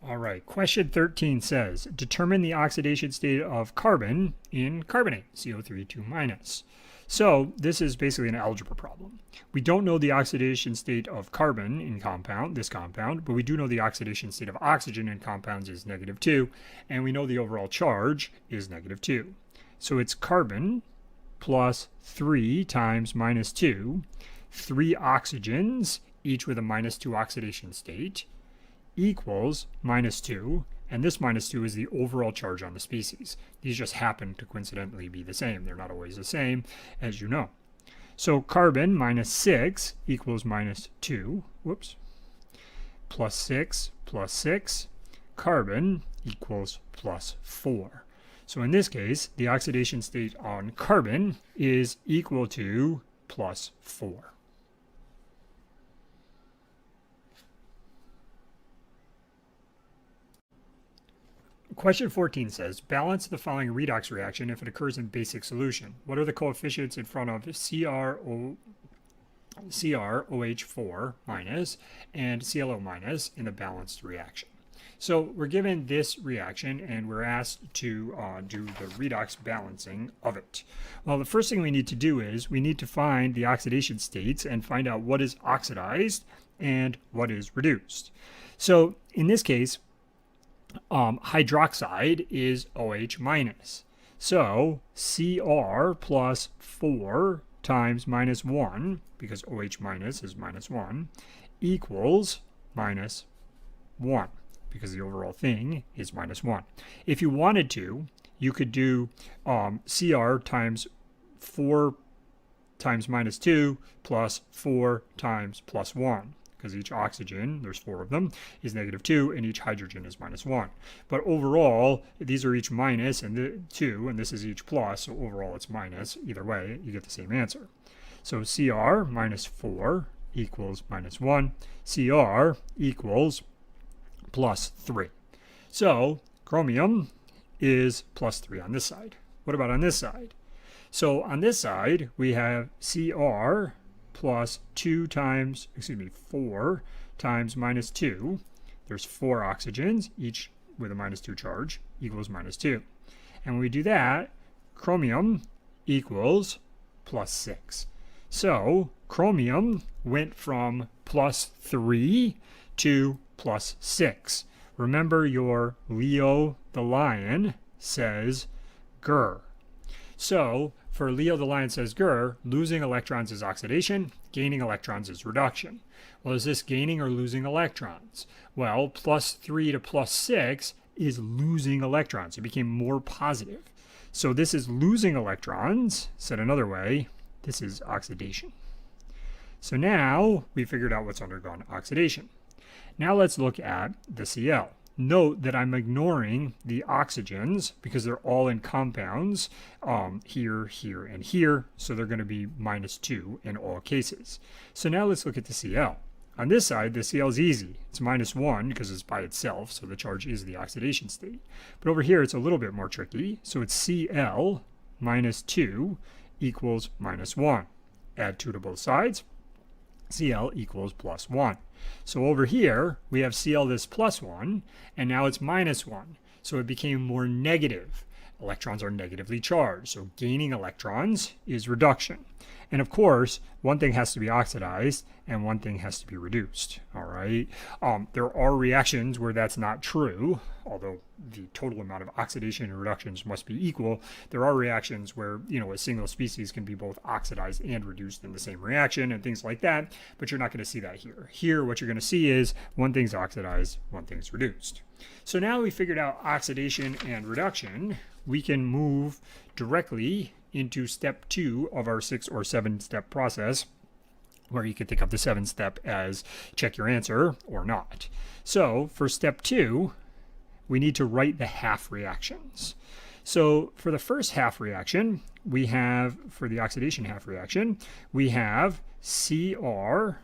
All right, question 13 says, determine the oxidation state of carbon in carbonate, CO3 2 minus. So this is basically an algebra problem. We don't know the oxidation state of carbon in this compound, but we do know the oxidation state of oxygen in compounds is -2, and we know the overall charge is -2. So it's carbon plus 3 times -2, 3 oxygens, each with a -2 oxidation state, equals -2, and this -2 is the overall charge on the species. These just happen to coincidentally be the same. They're not always the same, as you know. So carbon -6 equals -2, plus 6 plus 6, carbon equals +4. So in this case, the oxidation state on carbon is equal to +4. Question 14 says, balance the following redox reaction if it occurs in basic solution. What are the coefficients in front of CrOH4 minus and ClO minus in the balanced reaction? So we're given this reaction and we're asked to do the redox balancing of it. Well, the first thing we need to do is we need to find the oxidation states and find out what is oxidized and what is reduced. So in this case, hydroxide is OH minus. So Cr plus 4 times -1, because OH minus is -1, equals -1, because the overall thing is -1. If you wanted to, you could do Cr times 4 times -2 plus 4 times +1. Because each oxygen, there's 4 of them, is -2, and each hydrogen is -1. But overall, these are each minus and 2, and this is each plus, so overall it's minus. Either way, you get the same answer. So Cr minus 4 equals -1. Cr equals +3. So chromium is +3 on this side. What about on this side? So on this side, we have Cr plus 4 times -2. There's 4 oxygens, each with a -2 charge, equals -2. And when we do that, chromium equals +6. So chromium went from +3 to +6. Remember, your Leo the lion says grr. So for Leo the lion says grr, losing electrons is oxidation, gaining electrons is reduction. Well, is this gaining or losing electrons? Well, +3 to +6 is losing electrons. It became more positive. So this is losing electrons. Said another way, this is oxidation. So now we figured out what's undergone oxidation. Now let's look at the Cl. Note that I'm ignoring the oxygens because they're all in compounds here, here, and here. So they're going to be -2 in all cases. So now let's look at the Cl. On this side, the Cl is easy. It's -1 because it's by itself, so the charge is the oxidation state. But over here, it's a little bit more tricky. So it's Cl -2 equals -1. Add 2 to both sides. Cl equals +1. So over here, we have Cl this +1, and now it's -1. So it became more negative. Electrons are negatively charged, so gaining electrons is reduction. And of course, one thing has to be oxidized and one thing has to be reduced. All right. There are reactions where that's not true, although the total amount of oxidation and reductions must be equal. There are reactions where, a single species can be both oxidized and reduced in the same reaction and things like that, but you're not going to see that here. Here, what you're going to see is one thing's oxidized, one thing's reduced. So now we figured out oxidation and reduction, we can move directly into step 2 of our 6 or 7 step process, where you can think of the 7th step as check your answer or not. So for step 2, we need to write the half reactions. So for the first half reaction, we have, for the oxidation half reaction, we have CrOH4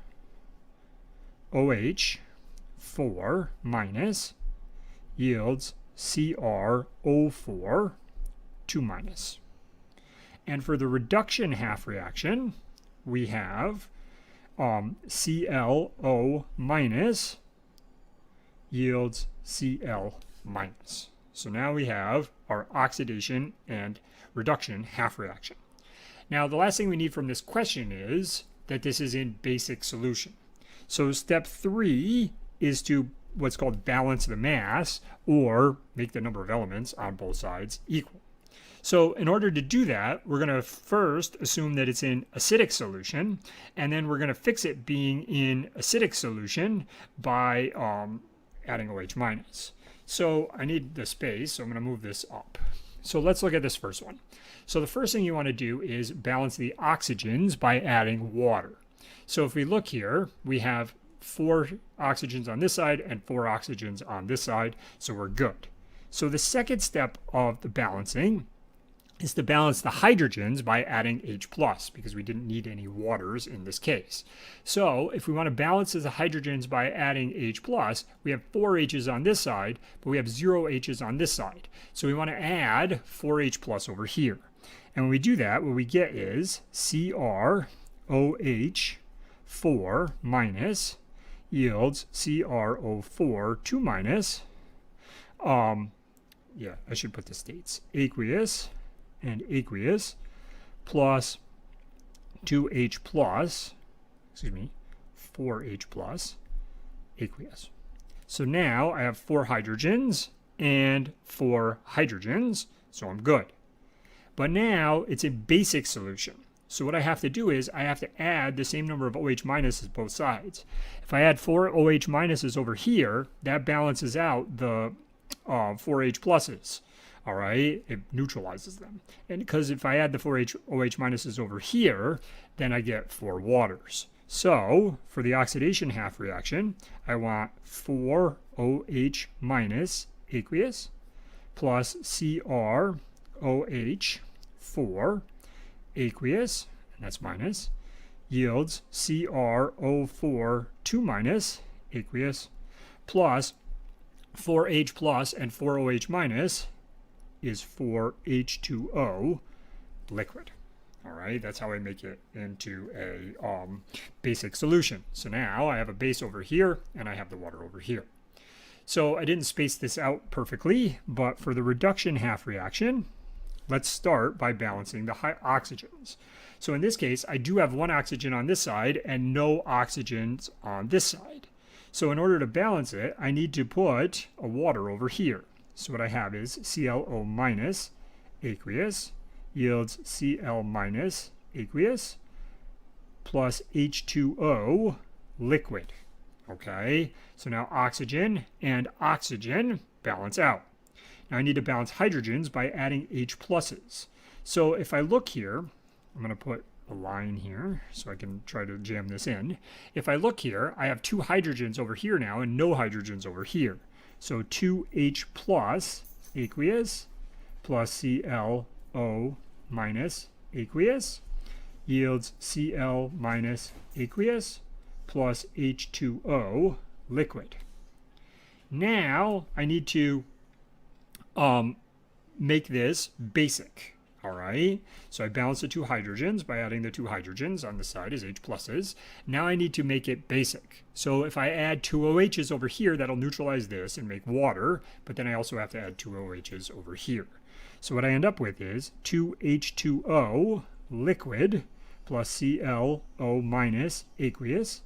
minus yields CrO4 2 minus. And for the reduction half reaction, we have ClO minus yields Cl minus. So now we have our oxidation and reduction half reaction. Now the last thing we need from this question is that this is in basic solution. So step 3 is to what's called balance the mass, or make the number of elements on both sides equal. So in order to do that, we're going to first assume that it's in acidic solution, and then we're going to fix it being in acidic solution by adding OH minus. So I need the space, so I'm going to move this up. So let's look at this first one. So the first thing you want to do is balance the oxygens by adding water. So if we look here, we have 4 oxygens on this side and 4 oxygens on this side, so we're good. So the second step of the balancing is to balance the hydrogens by adding H+, because we didn't need any waters in this case. So if we want to balance the hydrogens by adding H+, we have 4 H's on this side, but we have 0 H's on this side. So we want to add 4 H+ over here. And when we do that, what we get is CrOH4 minus yields CrO4 2 minus, yeah, I should put the states, aqueous and aqueous plus 2H plus, excuse me, 4H plus aqueous. So now I have 4 hydrogens and 4 hydrogens, so I'm good. But now it's a basic solution. So what I have to do is I have to add the same number of OH minuses both sides. If I add 4 OH minuses over here, that balances out the 4H pluses. All right, it neutralizes them. And because if I add the 4 OH minuses over here, then I get 4 waters. So for the oxidation half reaction, I want 4 OH minus aqueous plus CrOH4 aqueous, and that's minus, yields CrO4 2 minus aqueous plus 4H plus and 4OH minus is 4H2O liquid. All right, that's how I make it into a basic solution. So now I have a base over here and I have the water over here. So I didn't space this out perfectly, but for the reduction half reaction, let's start by balancing the oxygens. So in this case, I do have 1 oxygen on this side and no oxygens on this side. So in order to balance it, I need to put a water over here. So what I have is ClO minus aqueous yields Cl minus aqueous plus H2O liquid. Okay, so now oxygen and oxygen balance out. Now I need to balance hydrogens by adding H pluses. So if I look here, I'm going to put a line here so I can try to jam this in. If I look here, I have 2 hydrogens over here now and no hydrogens over here. So 2H plus aqueous plus ClO minus aqueous yields Cl minus aqueous plus H2O liquid. Now I need to make this basic. All right, so I balance the 2 hydrogens by adding the 2 hydrogens on the side as H pluses. Now I need to make it basic. So if I add 2 OHs over here, that'll neutralize this and make water, but then I also have to add 2 OHs over here. So what I end up with is 2H2O liquid plus ClO minus aqueous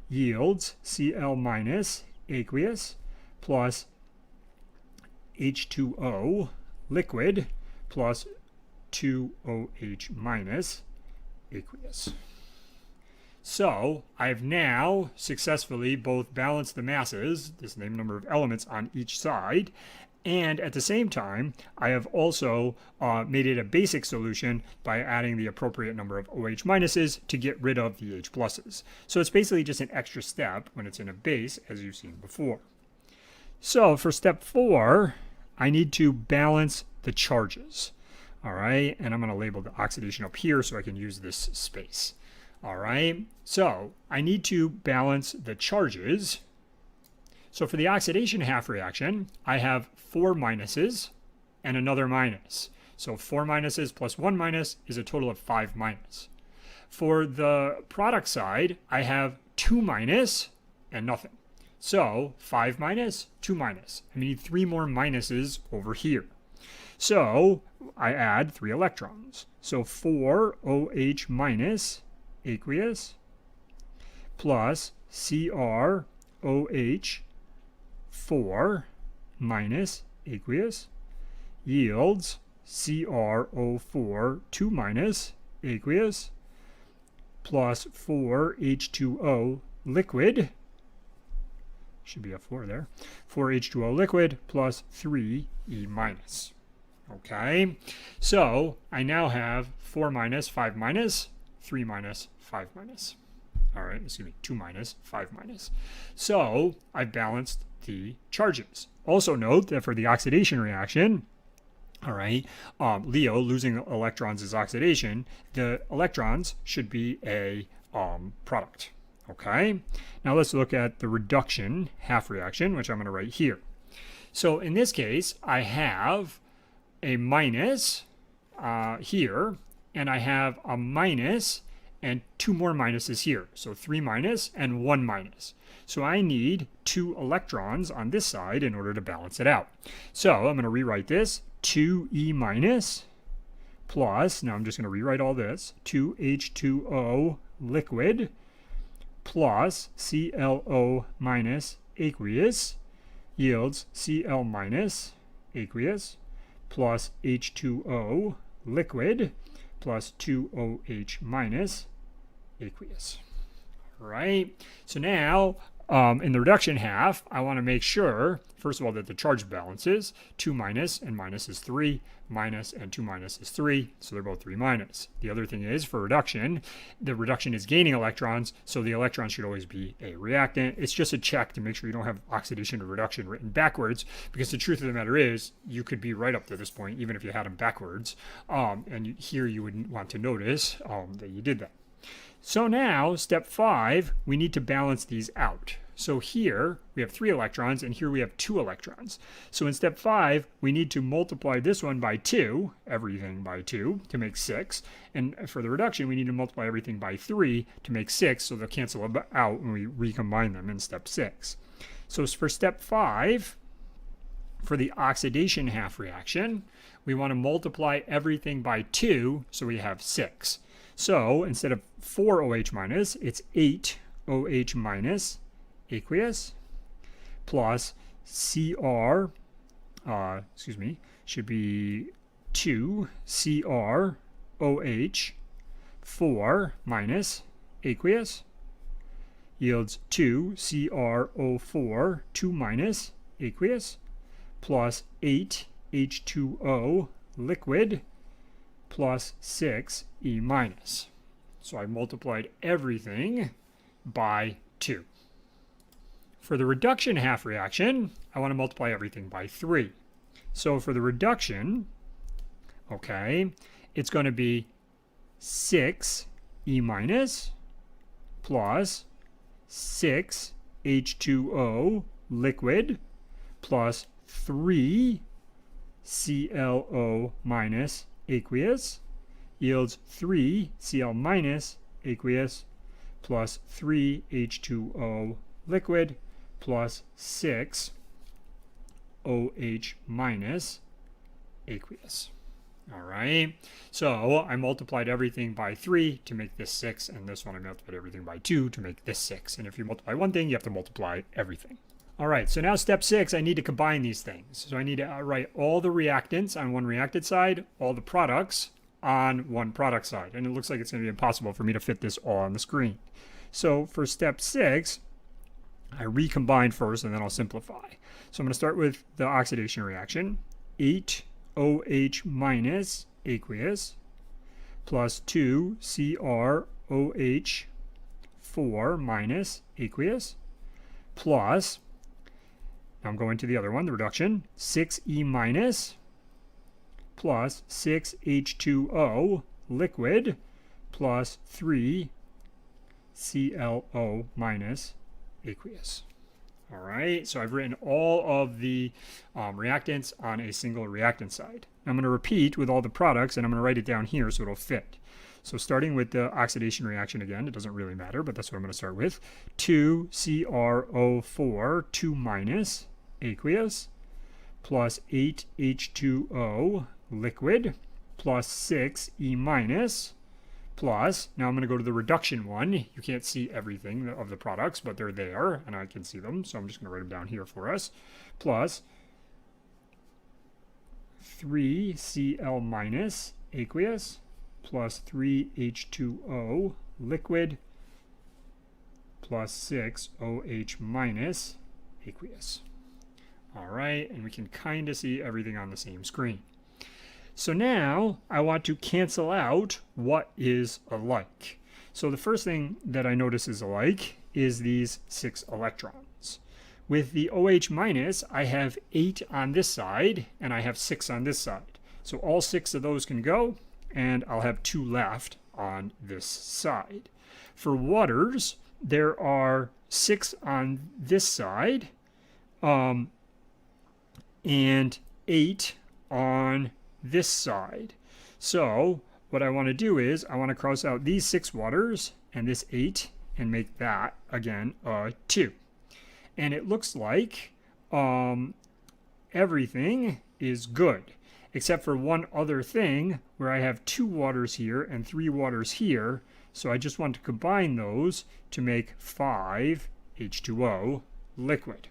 yields Cl minus aqueous plus H2O liquid plus 2OH minus aqueous. So I've now successfully both balanced the masses, the same number of elements on each side, and at the same time I have also made it a basic solution by adding the appropriate number of OH minuses to get rid of the H pluses. So it's basically just an extra step when it's in a base, as you've seen before. So for step 4, I need to balance the charges. All right, and I'm going to label the oxidation up here so I can use this space. All right, so I need to balance the charges. So for the oxidation half reaction, I have 4 minuses and another minus. So 4 minuses plus 1 minus is a total of 5 minus. For the product side, I have 2 minus and nothing. So 5 minus, 2 minus. I need 3 more minuses over here. So I add 3 electrons. So 4 OH minus aqueous plus CrOH 4 minus aqueous yields CrO4 2 minus aqueous plus 4 H2O liquid, should be a 4 there, 4 H2O liquid plus 3 E minus. Okay, so I now have 4 minus, 5 minus, 3 minus, 5 minus. All right, excuse me, 2 minus, 5 minus. So I've balanced the charges. Also note that for the oxidation reaction, all right, Leo, losing electrons is oxidation. The electrons should be a product. Okay, now let's look at the reduction half reaction, which I'm going to write here. So in this case, I have a minus here, and I have a minus and 2 more minuses here. So 3 minus and 1 minus. So I need 2 electrons on this side in order to balance it out. So I'm going to rewrite this, 2E minus plus, now I'm just going to rewrite all this, 2H2O liquid plus ClO minus aqueous yields Cl minus aqueous plus H2O liquid plus 2OH minus aqueous. All right, so now in the reduction half, I want to make sure, first of all, that the charge balances. 2 minus and minus is 3, minus and 2 minus is 3, so they're both 3 minus. The other thing is, for reduction, the reduction is gaining electrons, so the electron should always be a reactant. It's just a check to make sure you don't have oxidation or reduction written backwards, because the truth of the matter is, you could be right up to this point, even if you had them backwards, and here you would want to notice that you did that. So now, step 5, we need to balance these out. So here we have 3 electrons, and here we have 2 electrons. So in step 5, we need to multiply this one by 2, everything by 2, to make 6. And for the reduction, we need to multiply everything by 3 to make 6, so they'll cancel out when we recombine them in step 6. So for step 5, for the oxidation half reaction, we want to multiply everything by 2, so we have 6. So instead of 4 OH minus, it's 8 OH minus aqueous plus should be 2 CrOH 4 minus aqueous yields 2 CrO4 2 minus aqueous plus 8 H2O liquid plus 6 E minus. So I multiplied everything by 2. For the reduction half reaction, I want to multiply everything by 3. So for the reduction, okay, it's going to be 6 E minus plus 6 H2O liquid plus 3 ClO minus aqueous yields 3 Cl minus aqueous plus 3 H2O liquid plus 6 OH minus aqueous. All right, so I multiplied everything by 3 to make this 6, and this one I multiplied everything by 2 to make this 6. And if you multiply one thing, you have to multiply everything. All right, so now step 6, I need to combine these things. So I need to write all the reactants on one reactant side, all the products on one product side. And it looks like it's going to be impossible for me to fit this all on the screen. So for step 6, I recombine first and then I'll simplify. So I'm going to start with the oxidation reaction. 8 OH minus aqueous plus 2 CrOH 4 minus aqueous plus, now I'm going to the other one, the reduction, 6E minus plus 6H2O liquid plus 3 ClO minus aqueous. All right, so I've written all of the reactants on a single reactant side. I'm going to repeat with all the products, and I'm going to write it down here so it'll fit. So starting with the oxidation reaction again, it doesn't really matter, but that's what I'm going to start with. 2CrO4, 2 minus, aqueous, plus 8H2O, liquid, plus 6E minus, plus, now I'm going to go to the reduction one. You can't see everything of the products, but they're there, and I can see them, so I'm just going to write them down here for us. Plus 3Cl minus, aqueous, plus 3H2O, liquid, plus 6OH minus, aqueous. All right, and we can kind of see everything on the same screen. So now I want to cancel out what is alike. So the first thing that I notice is alike is these 6 electrons. With the OH minus, I have 8 on this side and I have 6 on this side. So all 6 of those can go, and I'll have 2 left on this side. For waters, there are 6 on this side, and 8 on this side. So what I want to do is I want to cross out these 6 waters and this 8 and make that again a 2. And it looks like everything is good except for one other thing where I have 2 waters here and 3 waters here. So I just want to combine those to make 5H2O liquid.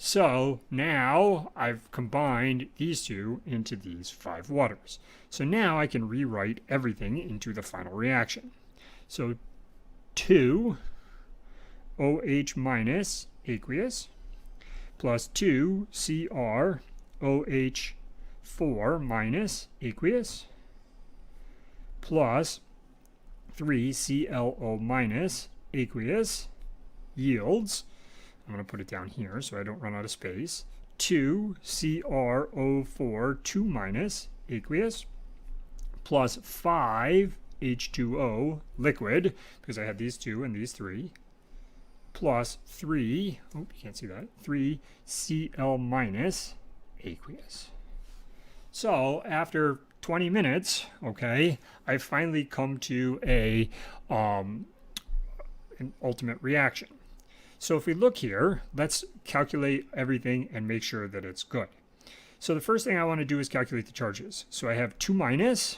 So now I've combined these 2 into these 5 waters. So now I can rewrite everything into the final reaction. So 2 OH minus aqueous plus 2 CrOH4 minus aqueous plus 3 ClO minus aqueous yields, I'm going to put it down here so I don't run out of space, 2 CrO4 2 minus aqueous plus 5 H2O liquid, because I had these 2 and these 3, plus 3, oh, you can't see that, 3 Cl minus aqueous. So after 20 minutes, okay, I've finally come to an ultimate reaction. So if we look here, let's calculate everything and make sure that it's good. So the first thing I want to do is calculate the charges. So I have 2 minus,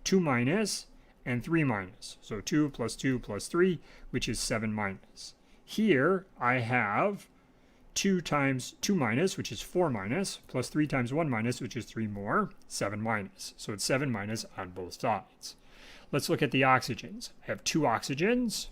2 minus, and 3 minus. So 2 plus 2 plus 3, which is 7 minus. Here I have 2 times 2 minus, which is 4 minus, plus 3 times 1 minus, which is 3 more, 7 minus. So it's 7 minus on both sides. Let's look at the oxygens. I have 2 oxygens,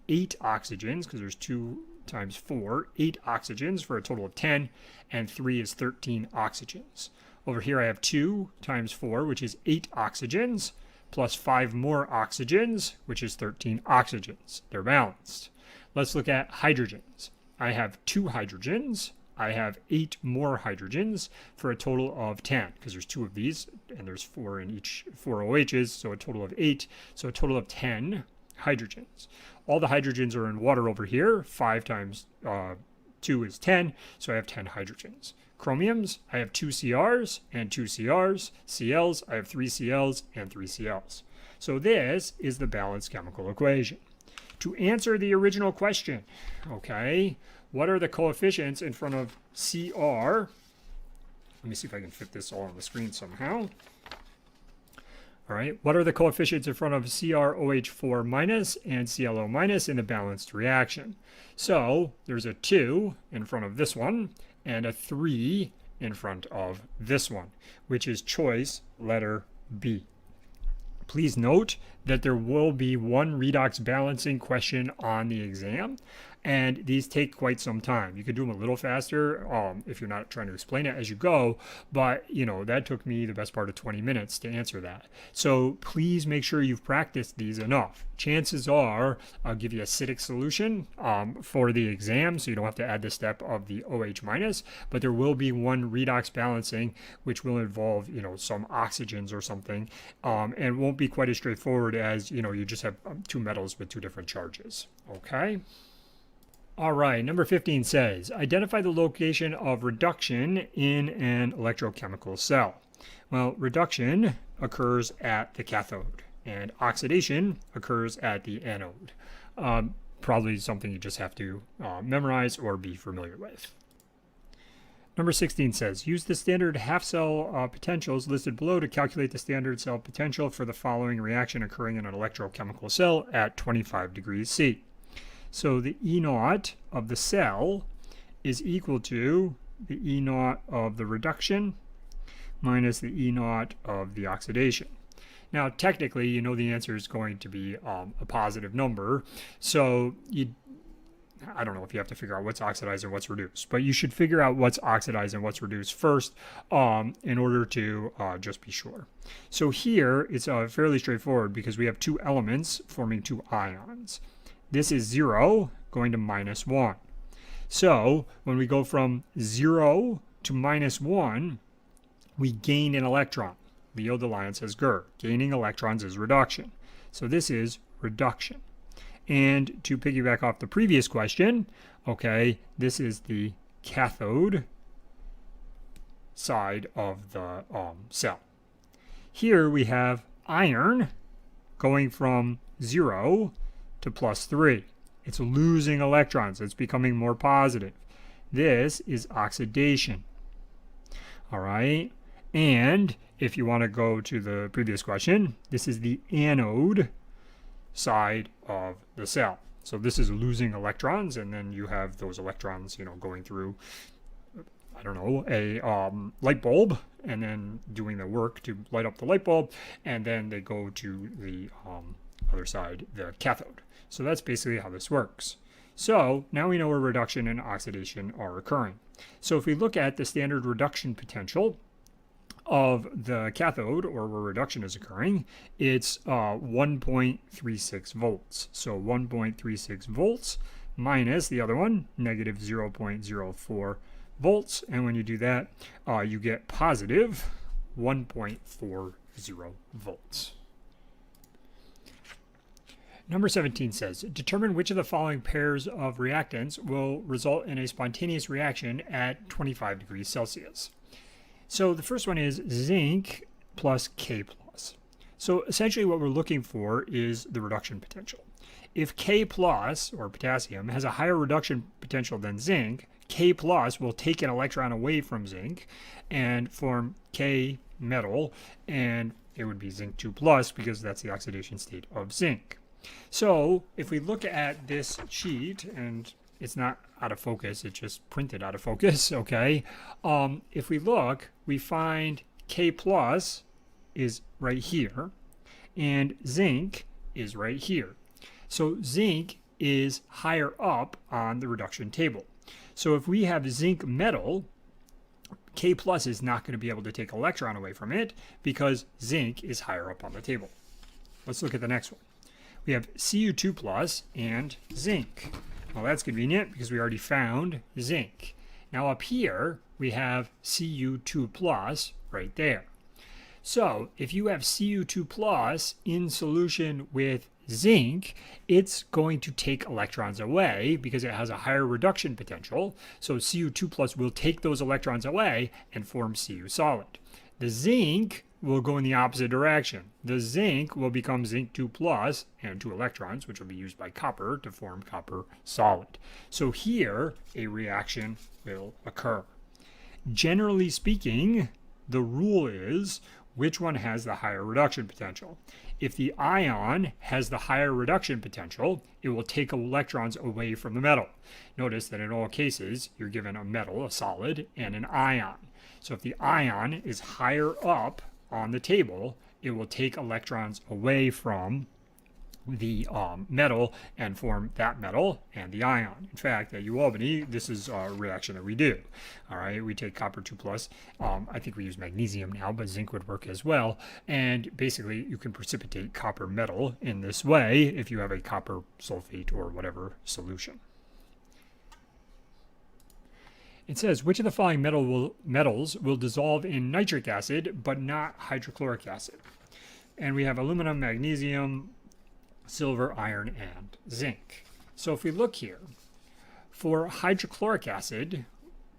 8 oxygens, because there's 2 times 4, 8 oxygens for a total of 10, and 3 is 13 oxygens. Over here I have 2 times 4, which is 8 oxygens, plus 5 more oxygens, which is 13 oxygens. They're balanced. Let's look at hydrogens. I have 2 hydrogens. I have 8 more hydrogens for a total of 10, because there's 2 of these, and there's 4 in each, 4 OHs, so a total of 8, so a total of 10 hydrogens. All the hydrogens are in water over here. 5 times 2 is 10, so I have 10 hydrogens. Chromiums, I have 2 CRs and 2 CRs. Cls, I have 3 Cls and 3 Cls. So this is the balanced chemical equation. To answer the original question, okay, what are the coefficients in front of Cr? Let me see if I can fit this all on the screen somehow. All right, what are the coefficients in front of CrOH4 minus and ClO minus in the balanced reaction? So there's a 2 in front of this one and a 3 in front of this one, which is choice letter B. Please note that there will be one redox balancing question on the exam, and these take quite some time. You could do them a little faster if you're not trying to explain it as you go, but you know, that took me the best part of 20 minutes to answer that. So please make sure you've practiced these enough. Chances are I'll give you a acidic solution for the exam, so you don't have to add the step of the OH minus, but there will be one redox balancing which will involve, you know, some oxygens or something, and won't be quite as straightforward as, you know, you just have 2 metals with 2 different charges. Okay. All right, number 15 says, identify the location of reduction in an electrochemical cell. Well, reduction occurs at the cathode. and oxidation occurs at the anode. Probably something you just have to memorize or be familiar with. Number 16 says, use the standard half-cell potentials listed below to calculate the standard cell potential for the following reaction occurring in an electrochemical cell at 25 degrees C. So the E naught of the cell is equal to the E naught of the reduction minus the E naught of the oxidation. Now, technically, you know the answer is going to be a positive number, so I don't know if you have to figure out what's oxidized and what's reduced, but you should figure out what's oxidized and what's reduced first in order to just be sure. So here it's fairly straightforward because we have two elements forming two ions. This is 0 going to -1. So when we go from 0 to -1, we gain an electron. Leo the lion says grr. Gaining electrons is reduction. So this is reduction. And to piggyback off the previous question, okay, this is the cathode side of the cell. Here we have iron going from 0 to +3. It's losing electrons. It's becoming more positive. This is oxidation. All right. And if you want to go to the previous question, this is the anode side of the cell. So this is losing electrons, and then you have those electrons, going through, I don't know, a light bulb, and then doing the work to light up the light bulb, and then they go to the other side, the cathode. So that's basically how this works. So now we know where reduction and oxidation are occurring. So if we look at the standard reduction potential of the cathode, or where reduction is occurring, it's 1.36 volts. So 1.36 volts minus the other one, negative 0.04 volts. And when you do that, you get positive 1.40 volts. Number 17 says, determine which of the following pairs of reactants will result in a spontaneous reaction at 25 degrees Celsius. So the first one is zinc plus K+. So essentially what we're looking for is the reduction potential. If K+, or potassium, has a higher reduction potential than zinc, K+ will take an electron away from zinc and form K metal, and it would be zinc 2+ because that's the oxidation state of zinc. So if we look at this sheet, and it's not out of focus, it's just printed out of focus, okay? If we look, we find K+ is right here, and zinc is right here. So zinc is higher up on the reduction table. So if we have zinc metal, K+ is not going to be able to take an electron away from it because zinc is higher up on the table. Let's look at the next one. We have Cu2+ and zinc. Well, that's convenient because we already found zinc. Now up here, we have Cu2+ right there. So if you have Cu2+ in solution with zinc, it's going to take electrons away because it has a higher reduction potential. So Cu2+ will take those electrons away and form Cu solid. The zinc will go in the opposite direction. The zinc will become zinc 2+ and 2 electrons, which will be used by copper to form copper solid. So here, a reaction will occur. Generally speaking, the rule is which one has the higher reduction potential. If the ion has the higher reduction potential, it will take electrons away from the metal. Notice that in all cases, you're given a metal, a solid, and an ion. So if the ion is higher up on the table, it will take electrons away from the metal and form that metal and the ion. In fact, at UAlbany, this is a reaction that we do. All right, we take copper 2+. I think we use magnesium now, but zinc would work as well. And basically, you can precipitate copper metal in this way if you have a copper sulfate or whatever solution. It says, which of the following metals will dissolve in nitric acid but not hydrochloric acid? And we have aluminum, magnesium, silver, iron, and zinc. So if we look here, for hydrochloric acid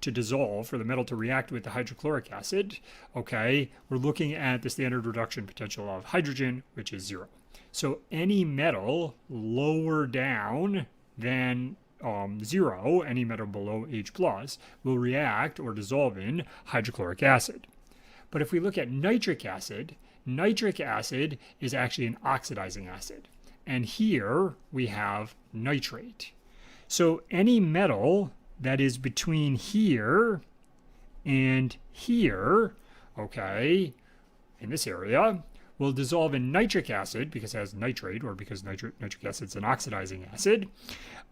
to dissolve, for the metal to react with the hydrochloric acid, okay, we're looking at the standard reduction potential of hydrogen, which is 0. So any metal lower down than 0, any metal below H+, will react or dissolve in hydrochloric acid. But if we look at nitric acid is actually an oxidizing acid. And here we have nitrate. So any metal that is between here and here, okay, in this area, will dissolve in nitric acid because it has nitrate, or because nitric acid is an oxidizing acid,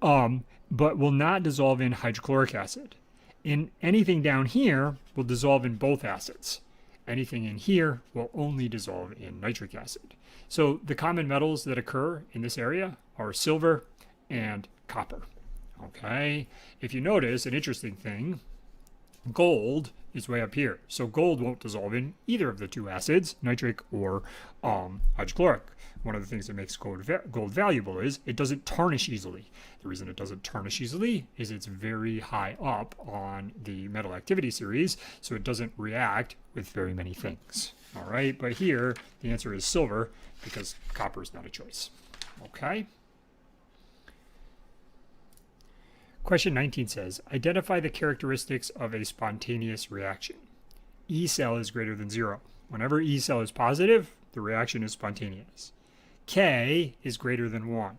but will not dissolve in hydrochloric acid. In anything down here will dissolve in both acids. Anything in here will only dissolve in nitric acid. So the common metals that occur in this area are silver and copper. Okay, if you notice, an interesting thing, gold is way up here. So gold won't dissolve in either of the two acids, nitric or hydrochloric. One of the things that makes gold valuable is it doesn't tarnish easily. The reason it doesn't tarnish easily is it's very high up on the metal activity series, so it doesn't react with very many things. All right, but here the answer is silver because copper is not a choice. Okay. Question 19 says, identify the characteristics of a spontaneous reaction. E cell is greater than 0. Whenever E cell is positive, the reaction is spontaneous. K is greater than 1.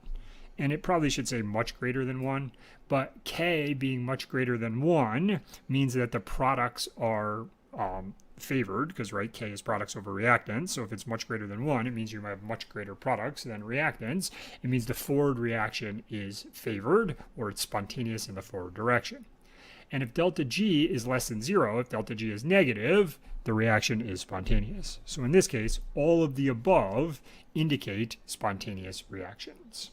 And it probably should say much greater than 1, but K being much greater than 1 means that the products are favored, because right, K is products over reactants. So if it's much greater than 1, it means you have much greater products than reactants. It means the forward reaction is favored, or it's spontaneous in the forward direction. And if delta G is less than 0, if delta G is negative, the reaction is spontaneous. So in this case, all of the above indicate spontaneous reactions.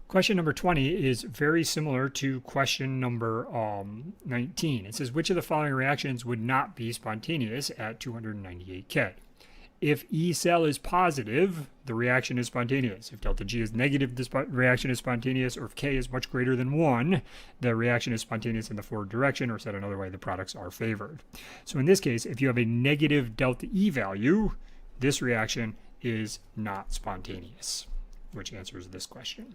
Question number 20 is very similar to question number 19. It says, which of the following reactions would not be spontaneous at 298 K? If E cell is positive, the reaction is spontaneous. If delta G is negative, the reaction is spontaneous. Or if K is much greater than 1, the reaction is spontaneous in the forward direction, or said another way, the products are favored. So in this case, if you have a negative delta E value, this reaction is not spontaneous, which answers this question.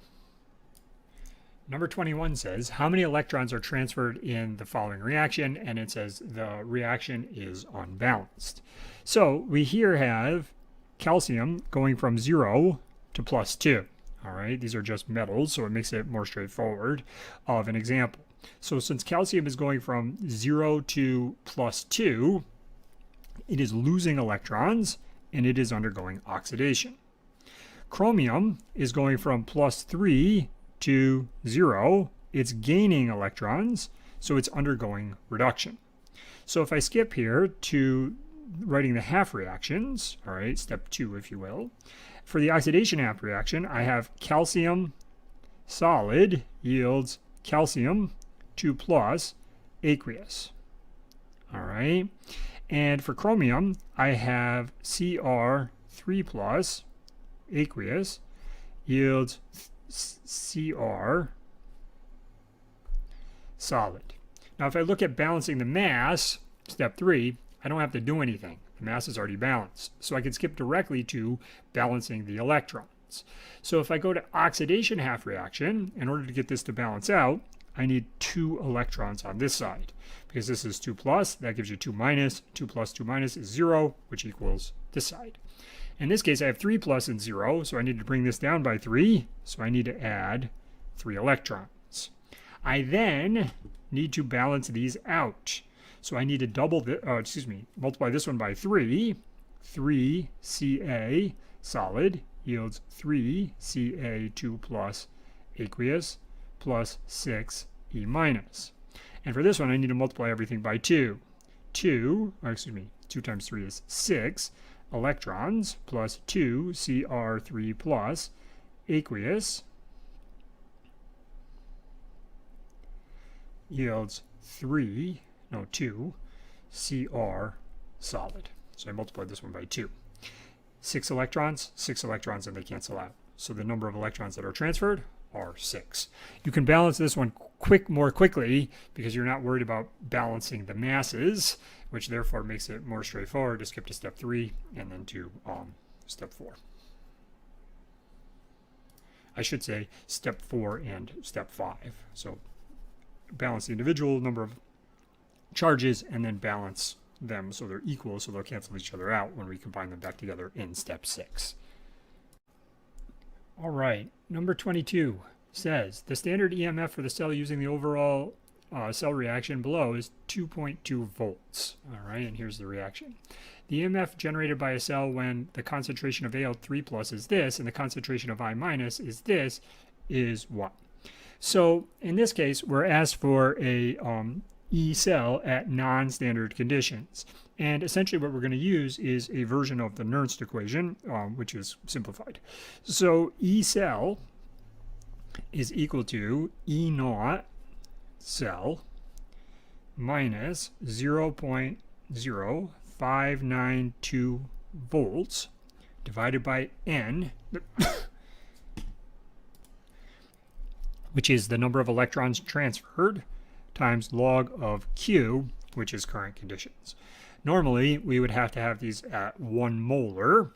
Number 21 says, how many electrons are transferred in the following reaction? And it says the reaction is unbalanced. So we here have calcium going from 0 to +2. All right, these are just metals, so it makes it more straightforward of an example. So since calcium is going from 0 to +2, it is losing electrons and it is undergoing oxidation. Chromium is going from +3 to 0, it's gaining electrons, so it's undergoing reduction. So if I skip here to writing the half reactions, all right, step 2 if you will, for the oxidation half reaction, I have calcium solid yields calcium 2+ aqueous. All right, and for chromium, I have Cr3+ aqueous yields Cr solid. Now if I look at balancing the mass, step 3, I don't have to do anything. The mass is already balanced. So I can skip directly to balancing the electrons. So if I go to oxidation half reaction, in order to get this to balance out, I need 2 electrons on this side. Because this is 2+, that gives you 2-. 2 + 2- is 0, which equals this side. In this case, I have 3+ and 0, so I need to bring this down by 3, so I need to add 3 electrons. I then need to balance these out. So I need to multiply this one by 3. 3Ca solid yields 3Ca2+ aqueous plus 6E-. And for this one, I need to multiply everything by 2. 2 times 3 is 6. Electrons plus 2 Cr3+ aqueous yields 2 Cr solid. So I multiplied this one by 2. 6 electrons, and they cancel out. So the number of electrons that are transferred are 6. You can balance this one more quickly because you're not worried about balancing the masses, which therefore makes it more straightforward to skip to step 3 and then to step 4. I should say step 4 and step 5. So balance the individual number of charges and then balance them so they're equal, so they'll cancel each other out when we combine them back together in step 6. All right, number 22 says the standard EMF for the cell using the overall cell reaction below is 2.2 volts. All right, and here's the reaction. The EMF generated by a cell when the concentration of Al3 plus is this and the concentration of I minus is this is what? So in this case, we're asked for a E cell at non-standard conditions. And essentially what we're going to use is a version of the Nernst equation, which is simplified. So E cell is equal to E naught cell minus 0.0592 volts divided by N, which is the number of electrons transferred, times log of Q, which is current conditions. Normally, we would have to have these at 1 molar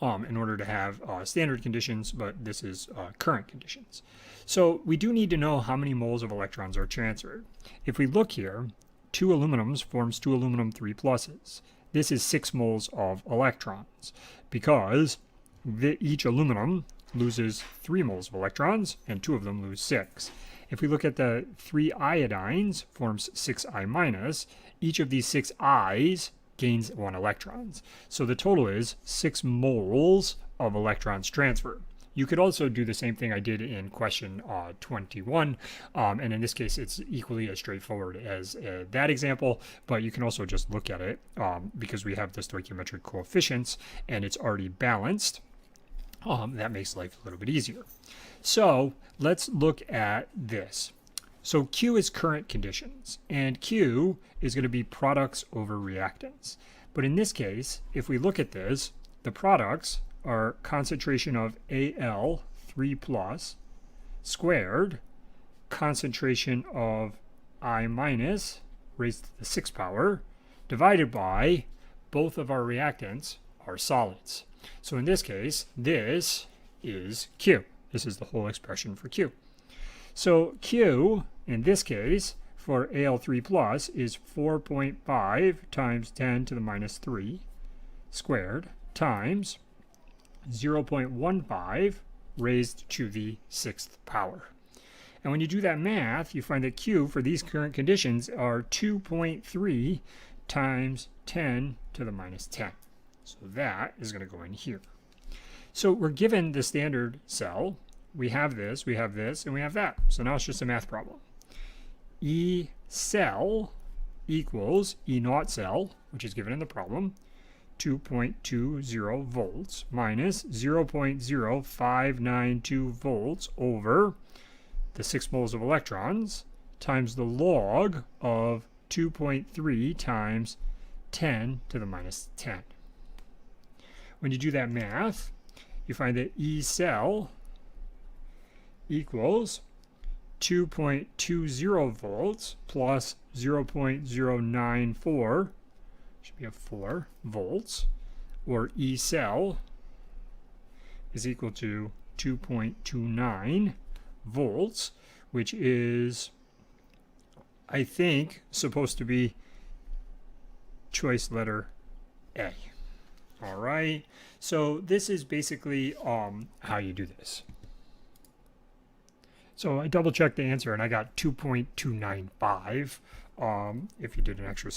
in order to have standard conditions, but this is current conditions. So we do need to know how many moles of electrons are transferred. If we look here, 2 aluminums forms 2 aluminum 3 pluses. This is 6 moles of electrons because each aluminum loses 3 moles of electrons and 2 of them lose 6. If we look at the 3 iodines, forms 6 I minus. Each of these 6 I's gains 1 electrons. So the total is 6 moles of electrons transferred. You could also do the same thing I did in question 21, and in this case it's equally as straightforward as that example, but you can also just look at it because we have the stoichiometric coefficients and it's already balanced. That makes life a little bit easier. So let's look at this. So Q is current conditions, and Q is going to be products over reactants. But in this case, if we look at this, the products are concentration of Al3 plus squared, concentration of I minus raised to the 6th power, divided by both of our reactants are solids. So in this case, this is Q. This is the whole expression for Q. So Q, in this case, for Al3 plus is 4.5 times 10 to the minus 3 squared times 0.15 raised to the 6th power. And when you do that math, you find that Q for these current conditions are 2.3 times 10 to the minus 10. So that is going to go in here. So we're given the standard cell. We have this, and we have that. So now it's just a math problem. E cell equals E naught cell, which is given in the problem, 2.20 volts minus 0.0592 volts over the 6 moles of electrons times the log of 2.3 times 10 to the minus 10. When you do that math, you find that E cell equals 2.20 volts plus 0.094, should be a 4 volts, or E cell is equal to 2.29 volts, which is, I think, supposed to be choice letter A. All right, so this is basically how you do this. So I double checked the answer and I got 2.295 if you did an extra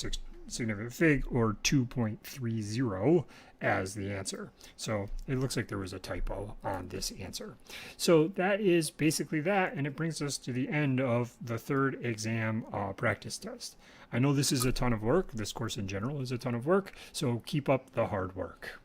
significant fig, or 2.30 as the answer. So it looks like there was a typo on this answer. So that is basically that, and it brings us to the end of the 3rd exam practice test. I know this is a ton of work. This course in general is a ton of work, so keep up the hard work.